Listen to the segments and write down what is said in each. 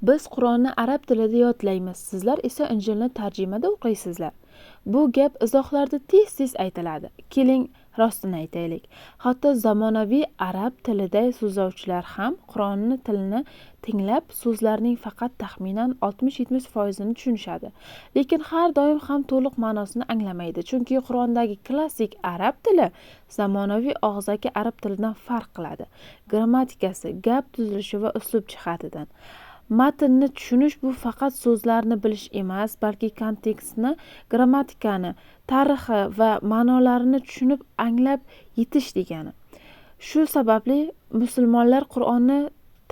Biz Qur'onni arab tilida yodlaymiz, sizlar esa Injilni tarjimada o'qiysizlar. Bu gap izohlarda tez-tez aytiladi. Keling, rostini aytaylik. Hatto zamonaviy arab tilida so'zlovchilar ham Qur'onni tilini tinglab, so'zlarning faqat taxminan 60-70% tushunishadi. Lekin har doim ham to'liq ma'nosini anglamaydi, chunki Qur'ondagi klassik arab tili zamonaviy og'zaki arab tilidan farq qiladi. Grammatikasi, gap tuzilishi va uslub jihatidan. Matnni tushunish bu faqat so'zlarni bilish emas, balki kontekstni, grammatikani, tarixi va ma'nolarini tushunib, anglab yetish degani. Shu sababli musulmonlar Qur'onni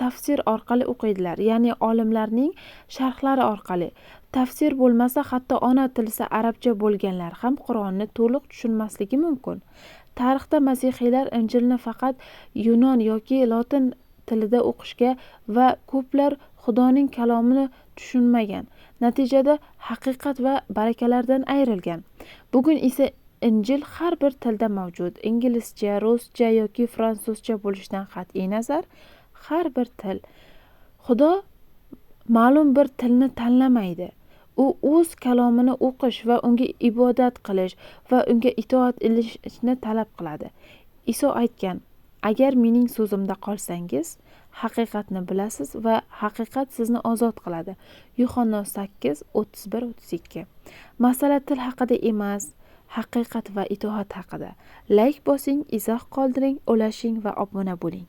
tafsir orqali o'qiydilar, ya'ni olimlarning sharhlari orqali. Tafsir bo'lmasa, hatto ona tilisi arabcha bo'lganlar ham Qur'onni to'liq tushunmasligi mumkin. Tarixda masihiylar Injilni faqat yunon yoki lotin tilida o'qishga va ko'plar Xudoning kalomini tushunmagan. Natijada haqiqat va barakalardan ayrilgan. Bugun esa Injil har bir tilda mavjud. Inglizcha, ruscha yoki fransuzcha bo'lishidan qat'iy nazar, har bir til. Xudo ma'lum bir tilni tanlamaydi. U o'z kalomini o'qish va unga ibodat qilish va unga itoat etishni talab qiladi. Iso aytgan: "Agar mening so'zimda qolsangiz, haqiqatni bilasiz va haqiqat sizni ozod qiladi." Yuhanna 8:31-32. Masala til haqida emas, haqiqat va itoat haqida. Like bosing, izoh qoldiring, ulashing va obuna bo'ling.